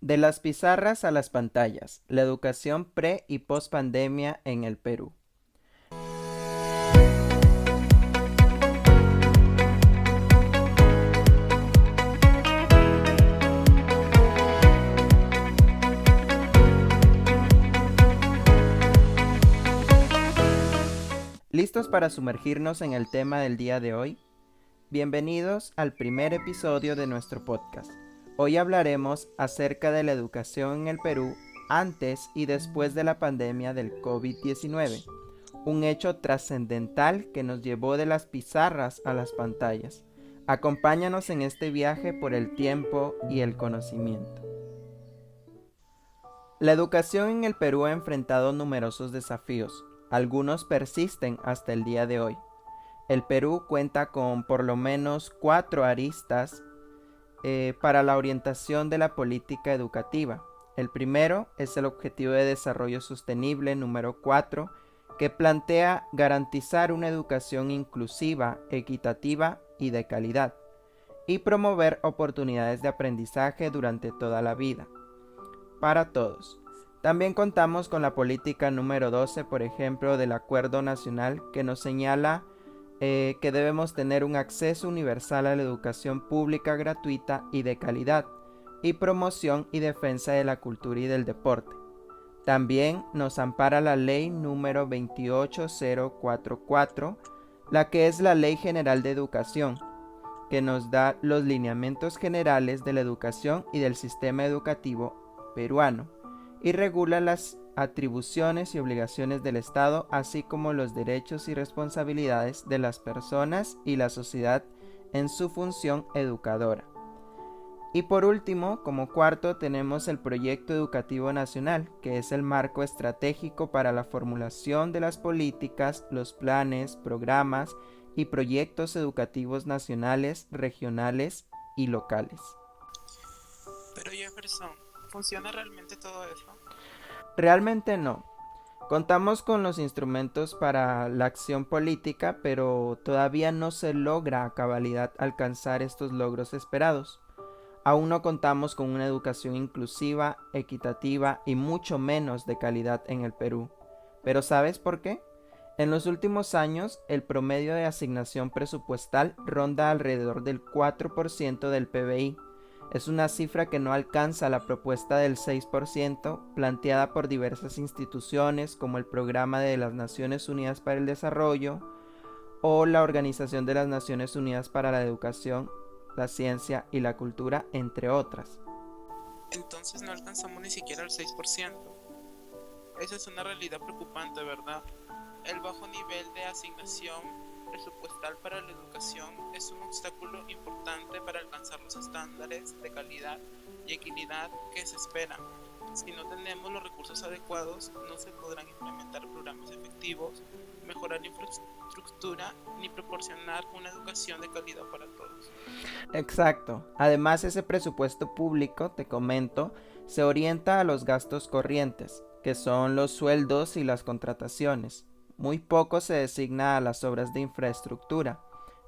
De las pizarras a las pantallas, la educación pre y post pandemia en el Perú. ¿Listos para sumergirnos en el tema del día de hoy? Bienvenidos al primer episodio de nuestro podcast. Hoy hablaremos acerca de la educación en el Perú antes y después de la pandemia del COVID-19, un hecho trascendental que nos llevó de las pizarras a las pantallas. Acompáñanos en este viaje por el tiempo y el conocimiento. La educación en el Perú ha enfrentado numerosos desafíos. Algunos persisten hasta el día de hoy. El Perú cuenta con por lo menos 4 aristas para la orientación de la política educativa. El primero es el Objetivo de Desarrollo Sostenible número 4, que plantea garantizar una educación inclusiva, equitativa y de calidad, y promover oportunidades de aprendizaje durante toda la vida, para todos. También contamos con la política número 12, por ejemplo, del Acuerdo Nacional, que nos señala que debemos tener un acceso universal a la educación pública gratuita y de calidad, y promoción y defensa de la cultura y del deporte. También nos ampara la ley número 28044, la que es la Ley General de Educación, que nos da los lineamientos generales de la educación y del sistema educativo peruano, y regula las atribuciones y obligaciones del Estado, así como los derechos y responsabilidades de las personas y la sociedad en su función educadora. Y por último, como cuarto, tenemos el Proyecto Educativo Nacional, que es el marco estratégico para la formulación de las políticas, los planes, programas y proyectos educativos nacionales, regionales y locales. Pero Jefferson, ¿funciona realmente todo eso? Realmente no. Contamos con los instrumentos para la acción política, pero todavía no se logra a cabalidad alcanzar estos logros esperados. Aún no contamos con una educación inclusiva, equitativa y mucho menos de calidad en el Perú. ¿Pero sabes por qué? En los últimos años, el promedio de asignación presupuestal ronda alrededor del 4% del PBI. Es una cifra que no alcanza la propuesta del 6% planteada por diversas instituciones como el Programa de las Naciones Unidas para el Desarrollo o la Organización de las Naciones Unidas para la Educación, la Ciencia y la Cultura, entre otras. Entonces no alcanzamos ni siquiera el 6%. Esa es una realidad preocupante, ¿verdad? El bajo nivel de asignación presupuestal para la educación es un obstáculo importante para alcanzar los estándares de calidad y equidad que se esperan. Si no tenemos los recursos adecuados, no se podrán implementar programas efectivos, mejorar la infraestructura ni proporcionar una educación de calidad para todos. Exacto. Además, ese presupuesto público, te comento, se orienta a los gastos corrientes, que son los sueldos y las contrataciones. Muy poco se designa a las obras de infraestructura.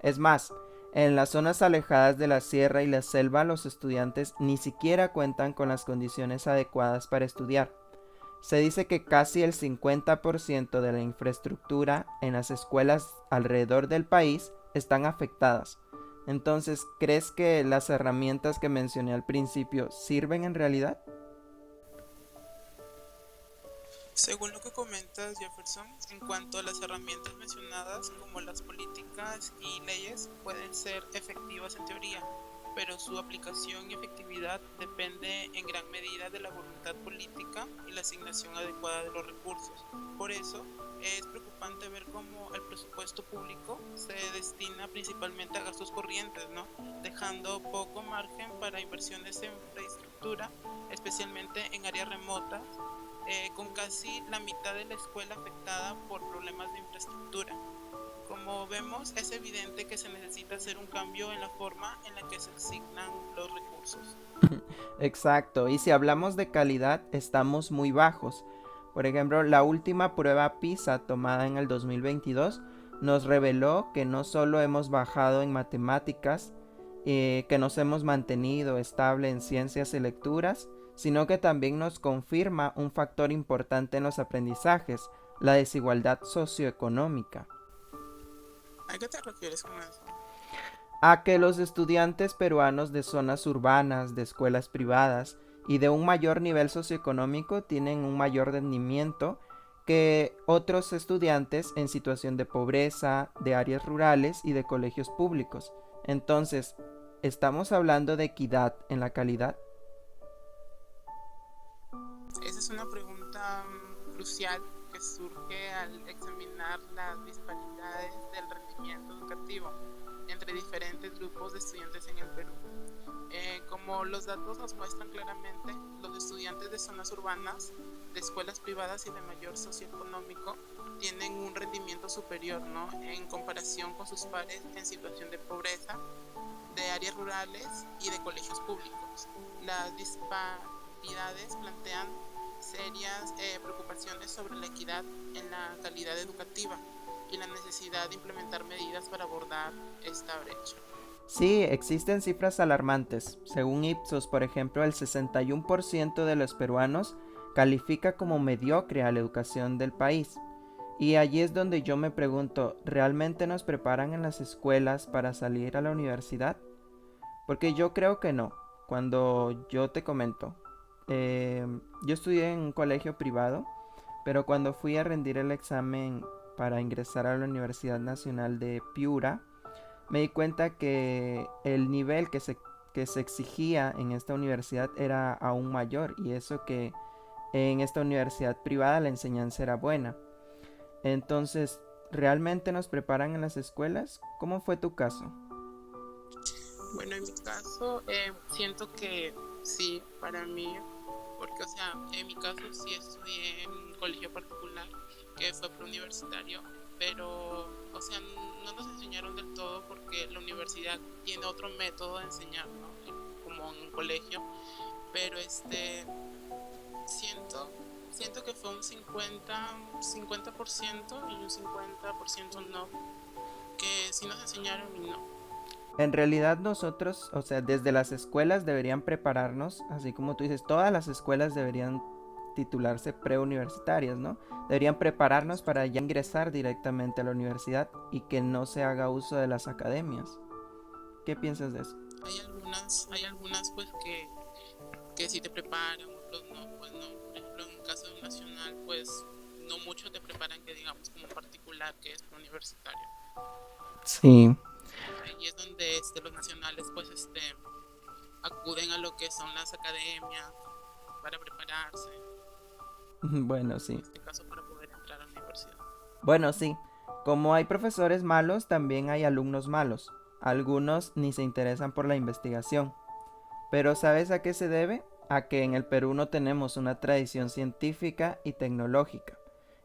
Es más, en las zonas alejadas de la sierra y la selva los estudiantes ni siquiera cuentan con las condiciones adecuadas para estudiar. Se dice que casi el 50% de la infraestructura en las escuelas alrededor del país están afectadas. Entonces, ¿crees que las herramientas que mencioné al principio sirven en realidad? Según lo que comentas, Jefferson, en cuanto a las herramientas mencionadas, como las políticas y leyes, pueden ser efectivas en teoría, pero su aplicación y efectividad depende en gran medida de la voluntad política y la asignación adecuada de los recursos. Por eso, es preocupante ver cómo el presupuesto público se destina principalmente a gastos corrientes, ¿no? Dejando poco margen para inversiones en infraestructura, especialmente en áreas remotas, con casi la mitad de la escuela afectada por problemas de infraestructura. Como vemos, es evidente que se necesita hacer un cambio en la forma en la que se asignan los recursos. Exacto, y si hablamos de calidad, estamos muy bajos. Por ejemplo, la última prueba PISA tomada en el 2022 nos reveló que no solo hemos bajado en matemáticas que nos hemos mantenido estable en ciencias y lecturas, sino que también nos confirma un factor importante en los aprendizajes, la desigualdad socioeconómica. ¿A qué te refieres con eso? A que los estudiantes peruanos de zonas urbanas, de escuelas privadas y de un mayor nivel socioeconómico tienen un mayor rendimiento que otros estudiantes en situación de pobreza, de áreas rurales y de colegios públicos. Entonces, ¿estamos hablando de equidad en la calidad? Esa es una pregunta crucial que surge al examinar las disparidades del rendimiento educativo entre diferentes grupos de estudiantes en el Perú. Como los datos nos muestran claramente, los estudiantes de zonas urbanas, de escuelas privadas y de mayor socioeconómico tienen un rendimiento superior, ¿no?, en comparación con sus pares en situación de pobreza, de áreas rurales y de colegios públicos. Las disparidades plantean serias preocupaciones sobre la equidad en la calidad educativa y la necesidad de implementar medidas para abordar esta brecha. Sí, existen cifras alarmantes. Según Ipsos, por ejemplo, el 61% de los peruanos califica como mediocre a la educación del país. Y allí es donde yo me pregunto, ¿realmente nos preparan en las escuelas para salir a la universidad? Porque yo creo que no. Cuando yo te comento, yo estudié en un colegio privado, pero cuando fui a rendir el examen para ingresar a la Universidad Nacional de Piura, me di cuenta que el nivel que se exigía en esta universidad era aún mayor, y eso que en esta universidad privada la enseñanza era buena. Entonces, ¿realmente nos preparan en las escuelas? ¿Cómo fue tu caso? Bueno, en mi caso, siento que sí, para mí, porque, o sea, en mi caso sí estudié en un colegio particular que fue preuniversitario, pero, o sea, no nos enseñaron del todo porque la universidad tiene otro método de enseñar, ¿no?, como en un colegio, pero siento que fue un 50% y un 50% no, que sí nos enseñaron y no. En realidad nosotros, o sea, desde las escuelas deberían prepararnos, así como tú dices, todas las escuelas deberían titularse preuniversitarias, ¿no? Deberían prepararnos para ya ingresar directamente a la universidad y que no se haga uso de las academias. ¿Qué piensas de eso? Hay algunas pues que sí te preparan, otros no, pues no. Por ejemplo, en un caso de un nacional, pues no mucho te preparan, que digamos, como particular, que es preuniversitario. Sí. Ahí es donde los nacionales pues acuden a lo que son las academias para prepararse, Bueno, en sí. este caso para poder entrar a la universidad. Bueno, sí. Como hay profesores malos, también hay alumnos malos. Algunos ni se interesan por la investigación. Pero ¿sabes a qué se debe? A que en el Perú no tenemos una tradición científica y tecnológica,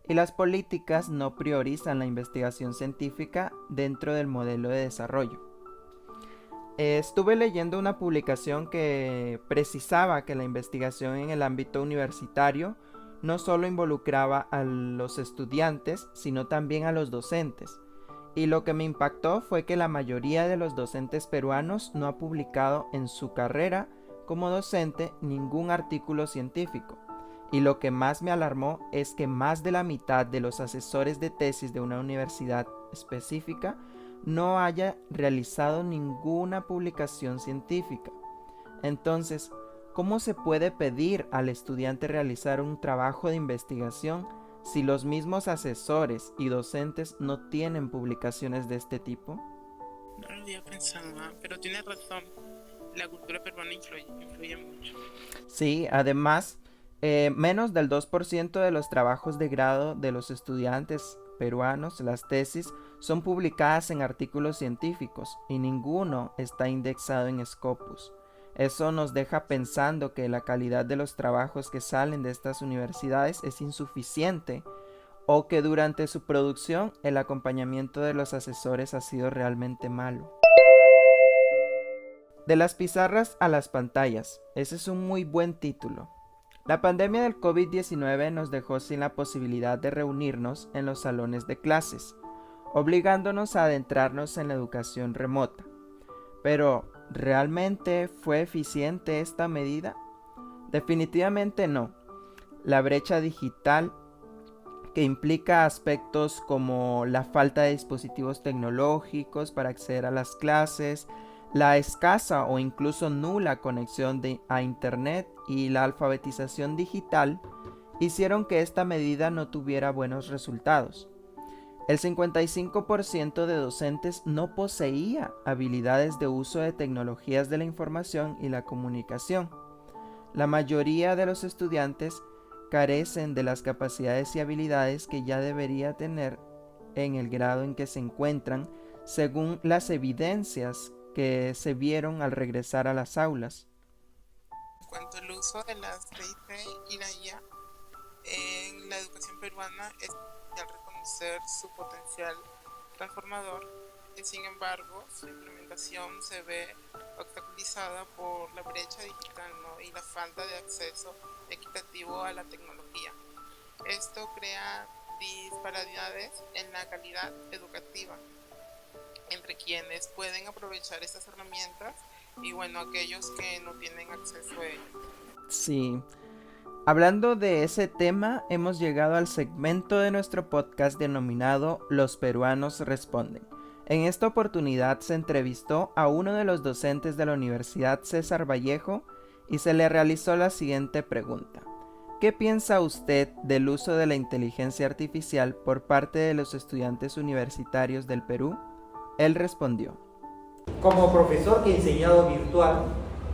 y las políticas no priorizan la investigación científica dentro del modelo de desarrollo. Estuve leyendo una publicación que precisaba que la investigación en el ámbito universitario no solo involucraba a los estudiantes, sino también a los docentes. Y lo que me impactó fue que la mayoría de los docentes peruanos no ha publicado en su carrera como docente ningún artículo científico. Y lo que más me alarmó es que más de la mitad de los asesores de tesis de una universidad específica no haya realizado ninguna publicación científica. Entonces, ¿cómo se puede pedir al estudiante realizar un trabajo de investigación si los mismos asesores y docentes no tienen publicaciones de este tipo? No lo había pensado, pero tienes razón. La cultura peruana influye mucho. Sí, además, menos del 2% de los trabajos de grado de los estudiantes peruanos, las tesis, son publicadas en artículos científicos y ninguno está indexado en Scopus. Eso nos deja pensando que la calidad de los trabajos que salen de estas universidades es insuficiente, o que durante su producción el acompañamiento de los asesores ha sido realmente malo. De las pizarras a las pantallas. Ese es un muy buen título. La pandemia del COVID-19 nos dejó sin la posibilidad de reunirnos en los salones de clases, obligándonos a adentrarnos en la educación remota. Pero, ¿realmente fue eficiente esta medida? Definitivamente no. La brecha digital, que implica aspectos como la falta de dispositivos tecnológicos para acceder a las clases, la escasa o incluso nula conexión a Internet y la alfabetización digital, hicieron que esta medida no tuviera buenos resultados. El 55% de docentes no poseía habilidades de uso de tecnologías de la información y la comunicación. La mayoría de los estudiantes carecen de las capacidades y habilidades que ya debería tener en el grado en que se encuentran, según las evidencias que se vieron al regresar a las aulas. En cuanto al uso de las TIC y la IA en la educación peruana, es esencial reconocer su potencial transformador. Sin embargo, su implementación se ve obstaculizada por la brecha digital, ¿no? Y la falta de acceso equitativo a la tecnología. Esto crea disparidades en la calidad educativa entre quienes pueden aprovechar estas herramientas y aquellos que no tienen acceso a ellas. Sí. Hablando de ese tema, hemos llegado al segmento de nuestro podcast denominado Los peruanos responden. En esta oportunidad se entrevistó a uno de los docentes de la Universidad César Vallejo y se le realizó la siguiente pregunta. ¿Qué piensa usted del uso de la inteligencia artificial por parte de los estudiantes universitarios del Perú? Él respondió. Como profesor que he enseñado virtual,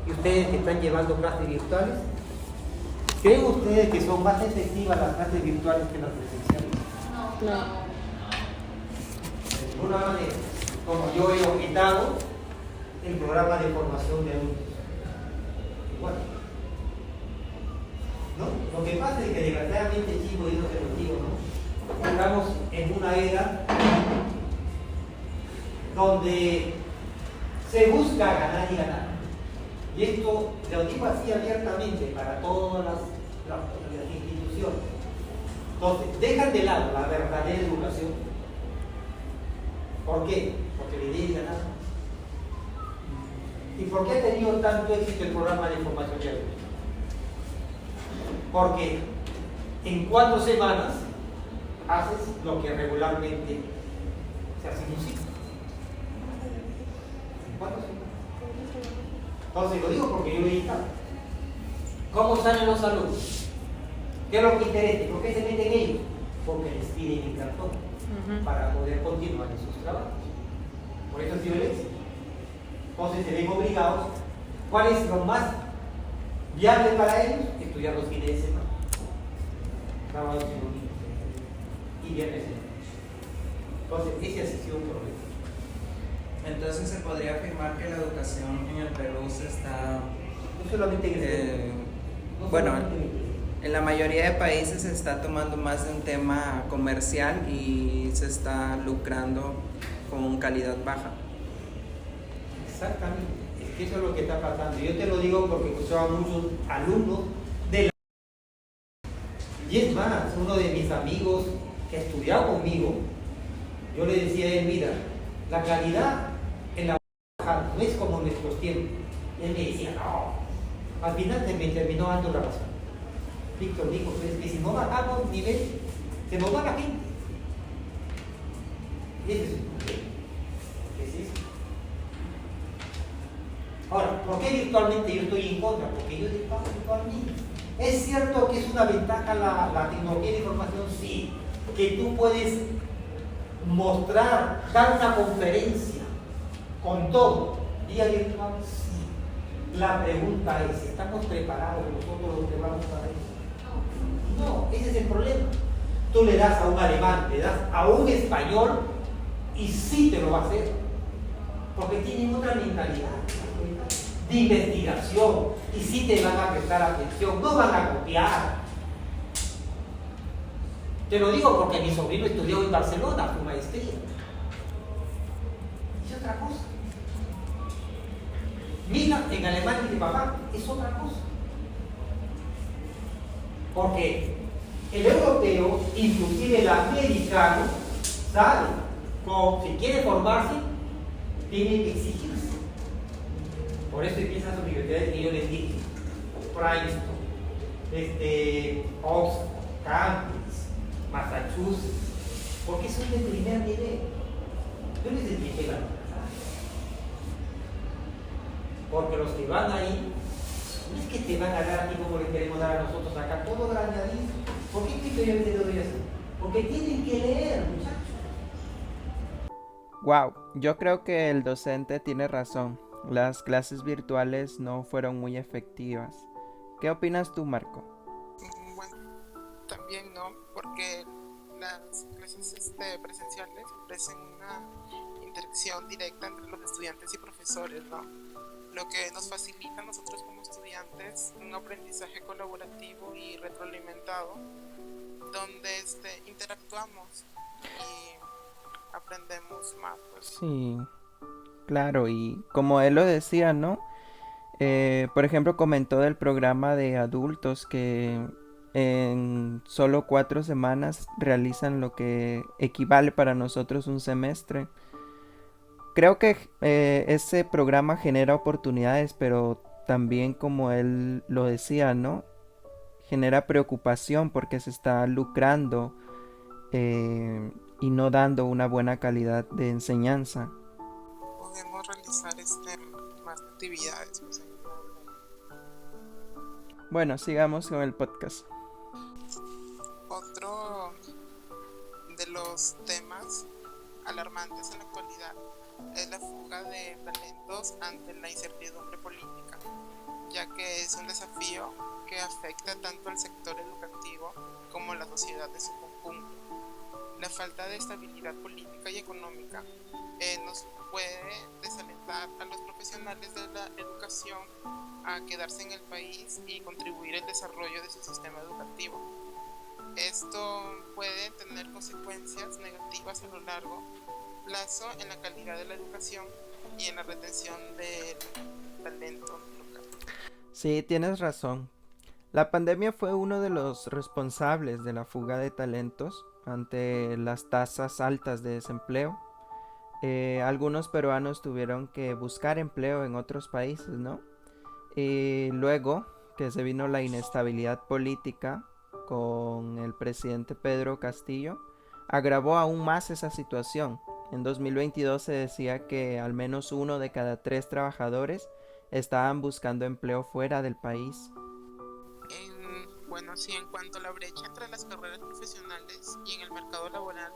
y ustedes que están llevando clases virtuales, ¿creen ustedes que son más efectivas las clases virtuales que las presenciales? No. De ninguna manera. Como yo he objetado el programa de formación de adultos. Igual. ¿No? Lo que pasa es que desgraciadamente, chicos, y eso se lo digo, ¿no? Estamos en una era donde se busca ganar y ganar. Y esto lo digo así abiertamente para todas las instituciones. Entonces, dejan de lado la verdadera educación. ¿Por qué? Porque la idea es ganar. ¿Y por qué ha tenido tanto éxito el programa de formación de adultos? Porque en 4 semanas haces lo que regularmente se hace en un ciclo. En 4 semanas. Entonces lo digo porque yo lo he editado. ¿Cómo salen los alumnos? ¿Qué es lo que interesa? ¿Por qué se meten ellos? Porque les piden el cartón para poder continuar en sus trabajos. Por eso ha sido el éxito. Entonces se ven obligados. ¿Cuál es lo más viable para ellos? Estudiar los fines de semana, sábados y domingos, y viernes. Entonces ese ha sido un problema. Entonces se podría afirmar que la educación en el Perú se está... No solamente en el bueno, en la mayoría de países se está tomando más de un tema comercial y se está lucrando con calidad baja. Exactamente, es que eso es lo que está pasando. Yo te lo digo porque escuchaba muchos alumnos de la... Y es más, uno de mis amigos que estudiaba conmigo, yo le decía a él, mira, la calidad en la baja no es como en nuestros tiempos. Y él me decía, no. Al final me terminó dando la razón. Víctor dijo, pues, que si no bajamos nivel, se nos va la gente. Y ese es el problema. ¿Qué es eso? Ahora, ¿por qué virtualmente yo estoy en contra? Porque yo digo virtualmente. ¿Es cierto que es una ventaja la tecnología de información? Sí. Que tú puedes mostrar, dar una conferencia con todo, vía virtual, sí. La pregunta es, ¿estamos preparados nosotros los que vamos para eso? No, ese es el problema. Tú le das a un alemán, le das a un español y sí te lo va a hacer, porque tienen otra mentalidad de investigación y sí te van a prestar atención, no van a copiar. Te lo digo porque mi sobrino estudió en Barcelona, su maestría. Es otra cosa. Mira, en Alemania y de papá, es otra cosa. Porque el europeo, inclusive el americano, sabe, si quiere formarse, tiene que exigirse. Por eso es que esas universidades que yo les dije, Princeton, Oxford, Cambridge, Massachusetts, porque son de primer nivel. Yo les expliqué la cosa. Porque los que van ahí, no es que te van a dar aquí como le queremos dar a nosotros acá, todo graneadito. ¿Por qué criterio te doy eso? Porque tienen que leer, muchachos. Wow, yo creo que el docente tiene razón. Las clases virtuales no fueron muy efectivas. ¿Qué opinas tú, Marco? Bueno, también no, porque las clases presenciales ofrecen una interacción directa entre los estudiantes y profesores, ¿no? Lo que nos facilita a nosotros como estudiantes un aprendizaje colaborativo y retroalimentado, donde interactuamos y aprendemos más, pues. Sí, claro, y como él lo decía, ¿no? Por ejemplo, comentó del programa de adultos que en solo 4 semanas realizan lo que equivale para nosotros un semestre. Creo que ese programa genera oportunidades, pero también como él lo decía, ¿no? Genera preocupación porque se está lucrando y no dando una buena calidad de enseñanza. Podemos realizar más actividades, pues, en el aula. Bueno, sigamos con el podcast. Otro de los temas alarmantes en la actualidad es la fuga de talentos ante la incertidumbre política, ya que es un desafío que afecta tanto al sector educativo como a la sociedad en su conjunto. La falta de estabilidad política y económica nos puede desalentar a los profesionales de la educación a quedarse en el país y contribuir al desarrollo de su sistema educativo. Esto puede tener consecuencias negativas a lo largo plazo en la calidad de la educación y en la retención del talento local. Sí, tienes razón. La pandemia fue uno de los responsables de la fuga de talentos ante las tasas altas de desempleo. Algunos peruanos tuvieron que buscar empleo en otros países, ¿no? Y luego que se vino la inestabilidad política con el presidente Pedro Castillo, agravó aún más esa situación. En 2022 se decía que al menos 1 de cada 3 trabajadores estaban buscando empleo fuera del país. Bueno, sí, en cuanto a la brecha entre las carreras profesionales y en el mercado laboral,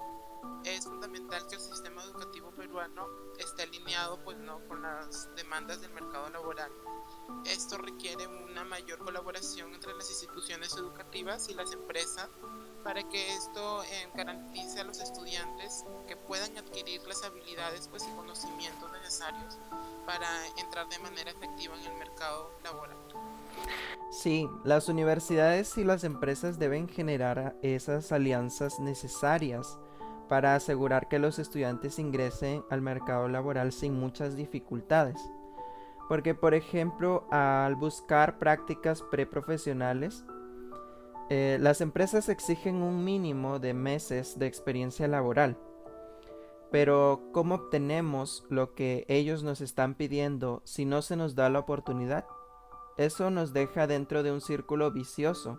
es fundamental que el sistema educativo peruano esté alineado, pues, no, con las demandas del mercado laboral. Esto requiere una mayor colaboración entre las instituciones educativas y las empresas para que esto garantice a los estudiantes que puedan adquirir las habilidades, pues, y conocimientos necesarios para entrar de manera efectiva en el mercado laboral. Sí, las universidades y las empresas deben generar esas alianzas necesarias para asegurar que los estudiantes ingresen al mercado laboral sin muchas dificultades. Porque, por ejemplo, al buscar prácticas preprofesionales, las empresas exigen un mínimo de meses de experiencia laboral. Pero, ¿cómo obtenemos lo que ellos nos están pidiendo si no se nos da la oportunidad? Eso nos deja dentro de un círculo vicioso,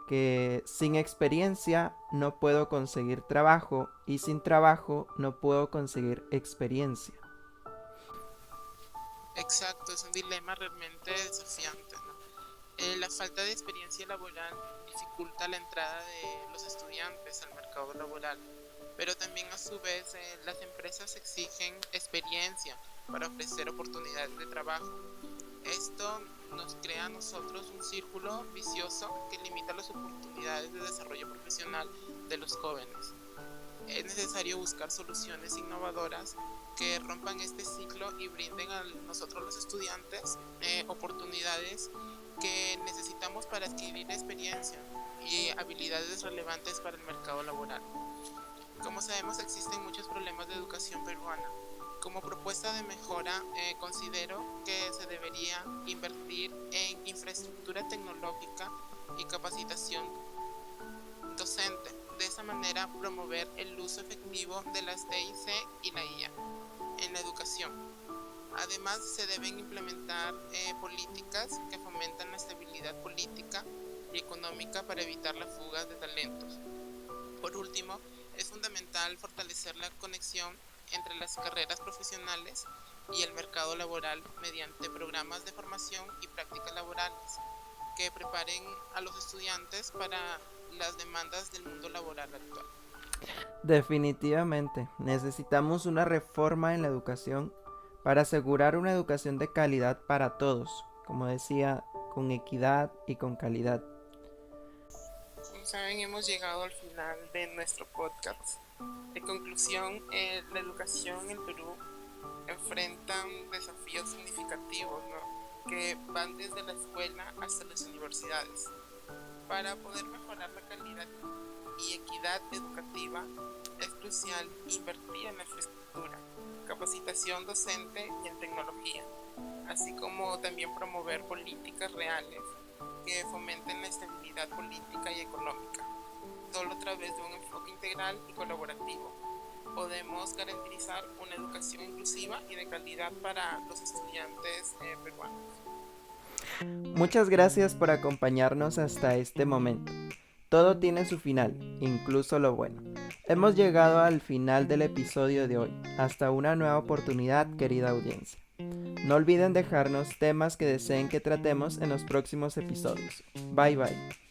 que sin experiencia no puedo conseguir trabajo y sin trabajo no puedo conseguir experiencia. Exacto, es un dilema realmente desafiante, ¿no? La falta de experiencia laboral dificulta la entrada de los estudiantes al mercado laboral, pero también a su vez las empresas exigen experiencia para ofrecer oportunidades de trabajo. Esto nos crea a nosotros un círculo vicioso que limita las oportunidades de desarrollo profesional de los jóvenes. Es necesario buscar soluciones innovadoras que rompan este ciclo y brinden a nosotros los estudiantes oportunidades que necesitamos para adquirir experiencia y habilidades relevantes para el mercado laboral. Como sabemos, existen muchos problemas de educación peruana. Como propuesta de mejora, considero que se debería invertir en infraestructura tecnológica y capacitación docente. De esa manera, promover el uso efectivo de las TIC y la IA en la educación. Además, se deben implementar políticas que fomentan la estabilidad política y económica para evitar la fuga de talentos. Por último, es fundamental fortalecer la conexión entre las carreras profesionales y el mercado laboral mediante programas de formación y prácticas laborales que preparen a los estudiantes para las demandas del mundo laboral actual. Definitivamente, necesitamos una reforma en la educación para asegurar una educación de calidad para todos, como decía, con equidad y con calidad. Como saben, hemos llegado al final de nuestro podcast. De conclusión, la educación en el Perú enfrenta desafíos significativos, ¿no?, que van desde la escuela hasta las universidades. Para poder mejorar la calidad y equidad educativa, es crucial invertir en la infraestructura, capacitación docente y en tecnología, así como también promover políticas reales que fomenten la estabilidad política y económica. Solo a través de un enfoque integral y colaborativo podemos garantizar una educación inclusiva y de calidad para los estudiantes peruanos. Muchas gracias por acompañarnos hasta este momento. Todo tiene su final, incluso lo bueno. Hemos llegado al final del episodio de hoy. Hasta una nueva oportunidad, querida audiencia. No olviden dejarnos temas que deseen que tratemos en los próximos episodios. Bye bye.